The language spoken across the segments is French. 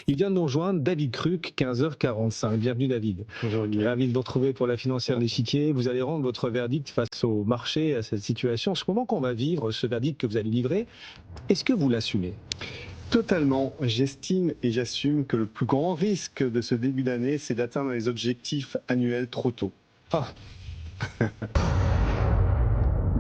Il vient de nous rejoindre, David Cruc, 15h45. Bienvenue David. Bonjour Guillaume. Ravi de vous retrouver pour la financière d'échiquier. Vous allez rendre votre verdict face au marché, à cette situation. Ce moment qu'on va vivre, ce verdict que vous allez livrer, est-ce que vous l'assumez ? Totalement. J'estime et j'assume que le plus grand risque de ce début d'année, c'est d'atteindre les objectifs annuels trop tôt. Ah.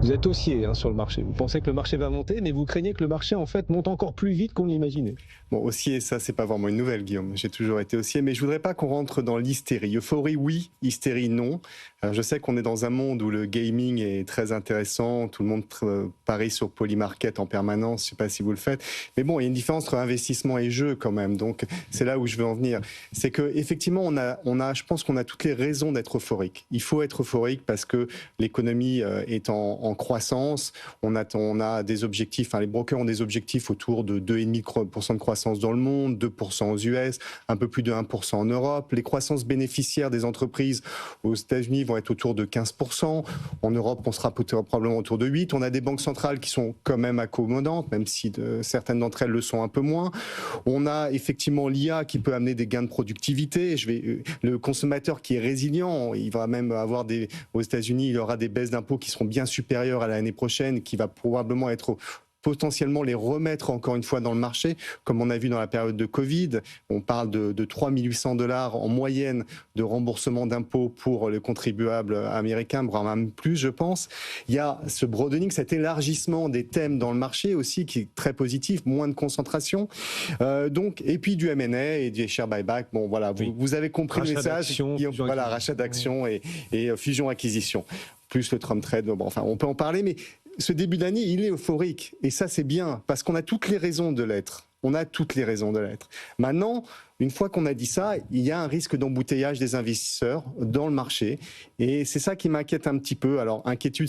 Vous êtes haussier sur le marché. Vous pensez que le marché va monter, mais vous craignez que le marché en fait monte encore plus vite qu'on l'imaginait. Bon, haussier, ça, c'est pas vraiment une nouvelle, Guillaume. J'ai toujours été haussier, mais je voudrais pas qu'on rentre dans l'hystérie. Euphorie, oui. Hystérie, non. Alors, je sais qu'on est dans un monde où le gaming est très intéressant. Tout le monde parie sur Polymarket en permanence. Je sais pas si vous le faites. Mais bon, il y a une différence entre investissement et jeu quand même. Donc, c'est là où je veux en venir. C'est que, effectivement, je pense qu'on a toutes les raisons d'être euphorique. Il faut être euphorique parce que l'économie est en croissance. On a des objectifs, les brokers ont des objectifs autour de 2,5% de croissance dans le monde, 2% aux US, un peu plus de 1% en Europe. Les croissances bénéficiaires des entreprises aux États-Unis vont être autour de 15%. En Europe, on sera probablement autour de 8%. On a des banques centrales qui sont quand même accommodantes, même si certaines d'entre elles le sont un peu moins. On a effectivement l'IA qui peut amener des gains de productivité. Le consommateur qui est résilient, il va même avoir aux États-Unis, il aura des baisses d'impôts qui seront bien supérieures à l'année prochaine, qui va probablement potentiellement les remettre encore une fois dans le marché, comme on a vu dans la période de Covid. On parle de 3 800 $ en moyenne de remboursement d'impôts pour les contribuables américains, voire même plus, je pense. Il y a ce broadening, cet élargissement des thèmes dans le marché aussi, qui est très positif, moins de concentration. Et puis du M&A et des share buyback. Bon, voilà, vous avez compris le message. Voilà, rachat d'actions et fusion-acquisition. Plus le Trump trade, on peut en parler, mais ce début d'année, il est euphorique. Et ça, c'est bien, parce qu'on a toutes les raisons de l'être. On a toutes les raisons de l'être. Maintenant, une fois qu'on a dit ça, il y a un risque d'embouteillage des investisseurs dans le marché. Et c'est ça qui m'inquiète un petit peu. Alors, inquiétude,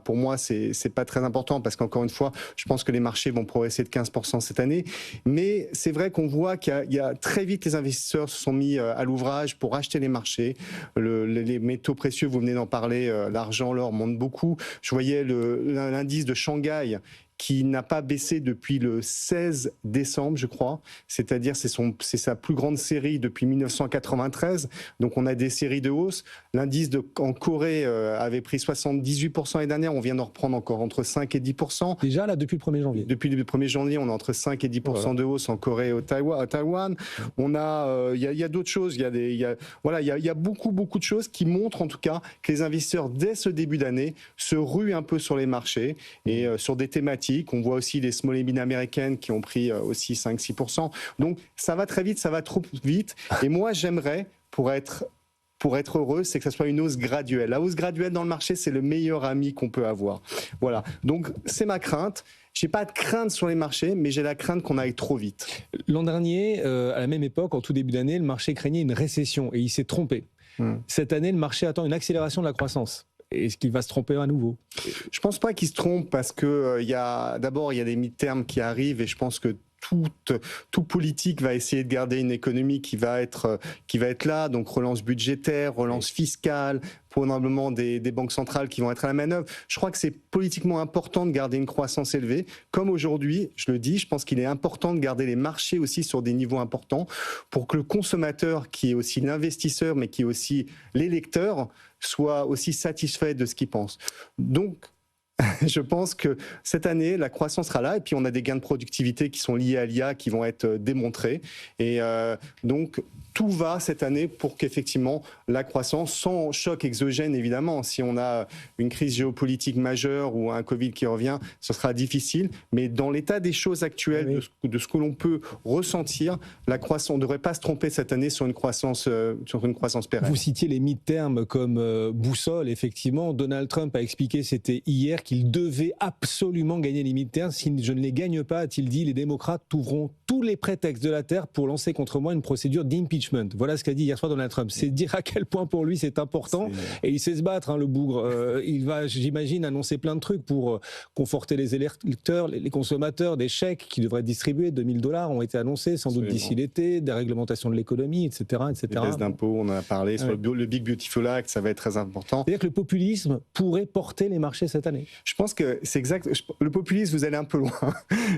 pour moi, c'est pas très important parce qu'encore une fois, je pense que les marchés vont progresser de 15% cette année. Mais c'est vrai qu'on voit qu'il y a très vite, les investisseurs se sont mis à l'ouvrage pour acheter les marchés. Les métaux précieux, vous venez d'en parler, l'argent, l'or montent beaucoup. Je voyais l'indice de Shanghai qui n'a pas baissé depuis le 16 décembre, je crois. C'est-à-dire, c'est sa plus grande série depuis 1993. Donc, on a des séries de hausse. L'indice en Corée avait pris 78% l'année dernière. On vient d'en reprendre encore entre 5 et 10%. Déjà, là, depuis le 1er janvier. Depuis le 1er janvier, on a entre 5 et 10% de hausse en Corée et à Taïwan. On a, il y a d'autres choses. Il y a beaucoup de choses qui montrent, en tout cas, que les investisseurs, dès ce début d'année, se ruent un peu sur les marchés et sur des thématiques. On voit aussi les small and mid américaines qui ont pris aussi 5-6%. Donc, ça va très vite, ça va trop vite. Et moi, j'aimerais, pour être heureux, c'est que ça soit une hausse graduelle. La hausse graduelle dans le marché, c'est le meilleur ami qu'on peut avoir. Voilà. Donc, c'est ma crainte. J'ai pas de crainte sur les marchés, mais j'ai la crainte qu'on aille trop vite. L'an dernier, à la même époque, en tout début d'année, le marché craignait une récession et il s'est trompé. Cette année, le marché attend une accélération de la croissance. Est-ce qu'il va se tromper à nouveau ? Je pense pas qu'il se trompe parce que d'abord il y a des midterms qui arrivent et je pense que tout politique va essayer de garder une économie qui va être là, donc relance budgétaire, relance fiscale, probablement des banques centrales qui vont être à la manœuvre. Je crois que c'est politiquement important de garder une croissance élevée. Comme aujourd'hui, je le dis, je pense qu'il est important de garder les marchés aussi sur des niveaux importants pour que le consommateur, qui est aussi l'investisseur, mais qui est aussi l'électeur, soit aussi satisfait de ce qu'il pense. Donc, je pense que cette année, la croissance sera là et puis on a des gains de productivité qui sont liés à l'IA qui vont être démontrés. Et donc, tout va cette année pour qu'effectivement la croissance, sans choc exogène évidemment, si on a une crise géopolitique majeure ou un Covid qui revient, ce sera difficile. Mais dans l'état des choses actuelles, de ce que l'on peut ressentir, la croissance, on ne devrait pas se tromper cette année sur une croissance pérenne. Vous citiez les mi-termes comme boussole. Effectivement, Donald Trump a expliqué, c'était hier, qu'il devait absolument gagner les mi-termes. Si je ne les gagne pas, a-t-il dit, les démocrates trouveront tous les prétextes de la terre pour lancer contre moi une procédure d'impeachment. Voilà ce qu'a dit hier soir Donald Trump. C'est dire à quel point pour lui c'est important. Et il sait se battre, le bougre. Il va, j'imagine, annoncer plein de trucs pour conforter les électeurs, les consommateurs. Des chèques qui devraient être distribués, 2 000 $ ont été annoncés, sans doute d'ici l'été, des réglementations de l'économie, etc. Les baisses d'impôts, on en a parlé. Sur le Big Beautiful Act, ça va être très important. C'est-à-dire que le populisme pourrait porter les marchés cette année. Je pense que c'est exact. Le populisme, vous allez un peu loin,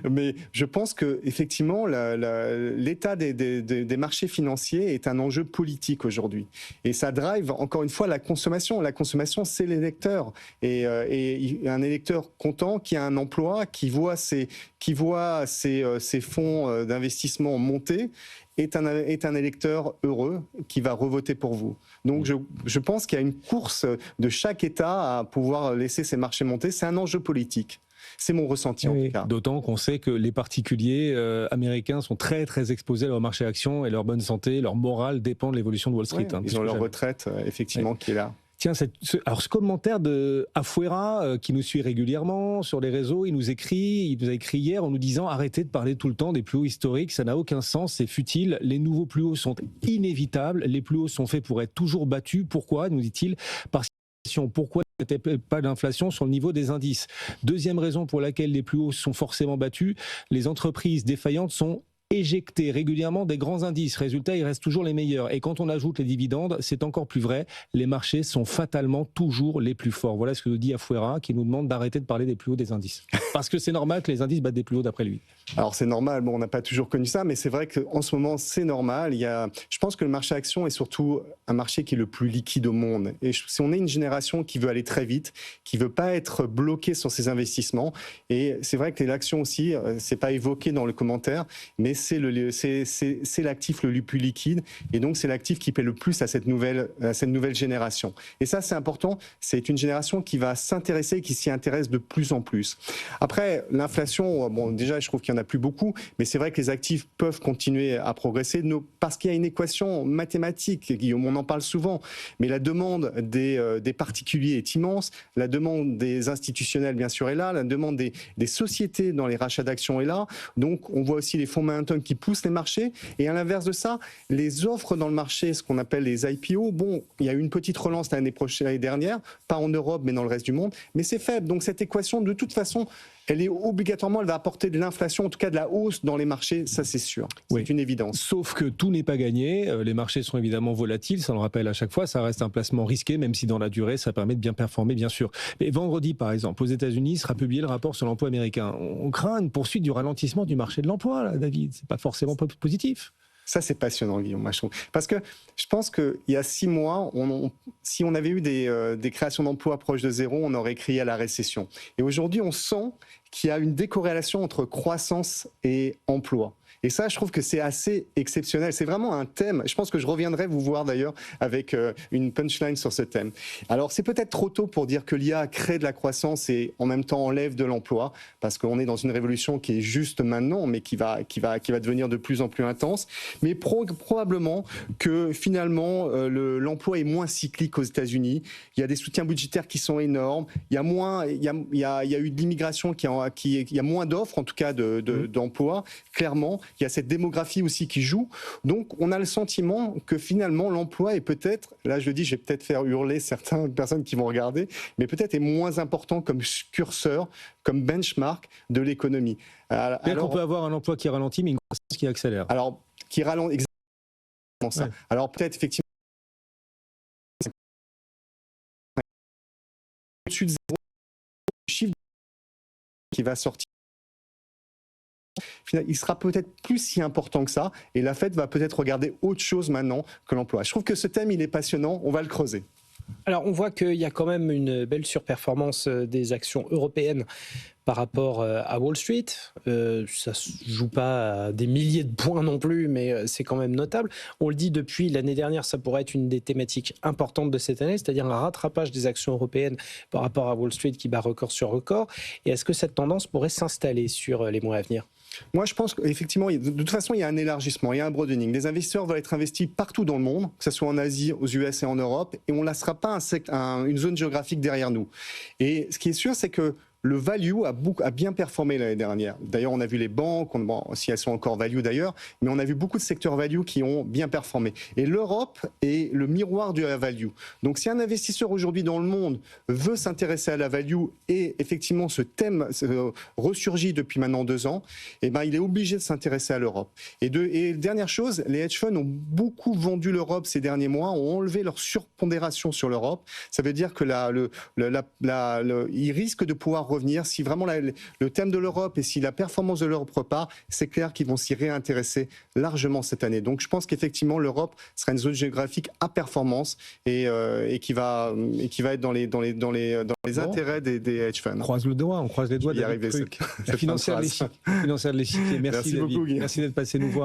mais je pense que effectivement, l'état des marchés financiers est un enjeu politique aujourd'hui, et ça drive encore une fois la consommation. La consommation, c'est l'électeur, et un électeur content qui a un emploi, qui voit ses fonds d'investissement monter, est un électeur heureux qui va revoter pour vous. Donc je pense qu'il y a une course de chaque État à pouvoir laisser ses marchés monter. C'est un enjeu politique. C'est mon ressenti en tout cas. D'autant qu'on sait que les particuliers américains sont très très exposés à leur marché actions, et leur bonne santé, leur morale dépend de l'évolution de Wall Street. Ils ont leur retraite effectivement qui est là. Tiens, alors ce commentaire de Afuera qui nous suit régulièrement sur les réseaux, il nous a écrit hier en nous disant: arrêtez de parler tout le temps des plus hauts historiques, ça n'a aucun sens, c'est futile, les nouveaux plus hauts sont inévitables, les plus hauts sont faits pour être toujours battus. Pourquoi, nous dit-il? Pourquoi il n'y a pas d'inflation sur le niveau des indices? Deuxième raison pour laquelle les plus hauts sont forcément battus, les entreprises défaillantes sont éjecter régulièrement des grands indices. Résultat, ils restent toujours les meilleurs. Et quand on ajoute les dividendes, c'est encore plus vrai. Les marchés sont fatalement toujours les plus forts. Voilà ce que nous dit Afuera, qui nous demande d'arrêter de parler des plus hauts des indices. Parce que c'est normal que les indices battent des plus hauts d'après lui. Alors c'est normal, bon, on n'a pas toujours connu ça, mais c'est vrai qu'en ce moment c'est normal. Je pense que le marché action est surtout un marché qui est le plus liquide au monde. Et si on est une génération qui veut aller très vite, qui veut pas être bloquée sur ses investissements, et c'est vrai que l'action aussi, c'est pas évoqué dans le commentaire, mais c'est l'actif le plus liquide, et donc c'est l'actif qui paie le plus à cette nouvelle génération. Et ça c'est important, c'est une génération qui va s'intéresser, qui s'y intéresse de plus en plus. Après l'inflation, bon déjà je trouve qu'il n'y en a plus beaucoup, mais c'est vrai que les actifs peuvent continuer à progresser parce qu'il y a une équation mathématique, Guillaume, on en parle souvent, mais la demande des particuliers est immense, la demande des institutionnels bien sûr est là, la demande des sociétés dans les rachats d'actions est là, donc on voit aussi les fonds momentum qui poussent les marchés, et à l'inverse de ça, les offres dans le marché, ce qu'on appelle les IPO, bon, il y a eu une petite relance l'année dernière, pas en Europe mais dans le reste du monde, mais c'est faible, donc cette équation de toute façon, elle va apporter de l'inflation, en tout cas de la hausse dans les marchés, ça c'est sûr, c'est une évidence. Sauf que tout n'est pas gagné, les marchés sont évidemment volatiles, ça on le rappelle à chaque fois, ça reste un placement risqué, même si dans la durée ça permet de bien performer bien sûr. Mais vendredi par exemple, aux États-Unis sera publié le rapport sur l'emploi américain. On craint une poursuite du ralentissement du marché de l'emploi, là, David, c'est pas forcément positif. Ça, c'est passionnant, Guillaume, moi, je trouve. Parce que je pense qu'il y a 6 mois, si on avait eu des créations d'emplois proches de zéro, on aurait crié à la récession. Et aujourd'hui, on sent qu'il y a une décorrélation entre croissance et emploi. Et ça, je trouve que c'est assez exceptionnel. C'est vraiment un thème. Je pense que je reviendrai vous voir d'ailleurs avec une punchline sur ce thème. Alors, c'est peut-être trop tôt pour dire que l'IA crée de la croissance et en même temps enlève de l'emploi, parce qu'on est dans une révolution qui est juste maintenant, mais qui va devenir de plus en plus intense. Mais probablement que finalement, l'emploi est moins cyclique aux États-Unis. Il y a des soutiens budgétaires qui sont énormes. Il y a eu de l'immigration il y a moins d'offres, en tout cas d'emplois, clairement. Il y a cette démographie aussi qui joue. Donc, on a le sentiment que finalement, l'emploi est peut-être, là je le dis, je vais peut-être faire hurler certaines personnes qui vont regarder, mais peut-être est moins important comme curseur, comme benchmark de l'économie. On peut avoir un emploi qui ralentit, mais une croissance qui accélère. Alors, qui ralentit, exactement ça. Ouais. Alors, peut-être effectivement, au-dessus de zéro, le chiffre qui va sortir, il sera peut-être plus si important que ça, et la Fed va peut-être regarder autre chose maintenant que l'emploi. Je trouve que ce thème, il est passionnant, on va le creuser. Alors, on voit qu'il y a quand même une belle surperformance des actions européennes par rapport à Wall Street. Ça ne se joue pas à des milliers de points non plus, mais c'est quand même notable. On le dit depuis l'année dernière, ça pourrait être une des thématiques importantes de cette année, c'est-à-dire un rattrapage des actions européennes par rapport à Wall Street qui bat record sur record. Et est-ce que cette tendance pourrait s'installer sur les mois à venir ? Moi, je pense qu'effectivement, de toute façon, il y a un élargissement, il y a un broadening. Les investisseurs veulent être investis partout dans le monde, que ce soit en Asie, aux US et en Europe, et on ne laissera pas une zone géographique derrière nous. Et ce qui est sûr, c'est que le value a bien performé l'année dernière. D'ailleurs, on a vu les banques, si elles sont encore value d'ailleurs, mais on a vu beaucoup de secteurs value qui ont bien performé. Et l'Europe est le miroir de la value. Donc, si un investisseur aujourd'hui dans le monde veut s'intéresser à la value et effectivement ce thème ressurgit depuis maintenant 2 ans, eh ben, il est obligé de s'intéresser à l'Europe. Et dernière chose, les hedge funds ont beaucoup vendu l'Europe ces derniers mois, ont enlevé leur surpondération sur l'Europe. Ça veut dire que ils risquent de pouvoir revenir, si vraiment le thème de l'Europe et si la performance de l'Europe repart, c'est clair qu'ils vont s'y réintéresser largement cette année. Donc je pense qu'effectivement l'Europe sera une zone géographique à performance et qui va être dans les intérêts des hedge funds. On croise les doigts Je vais y David arriver, Truc, cette financière de l'échiquier. Merci beaucoup, David. Guillaume. Merci d'être passé nous voir.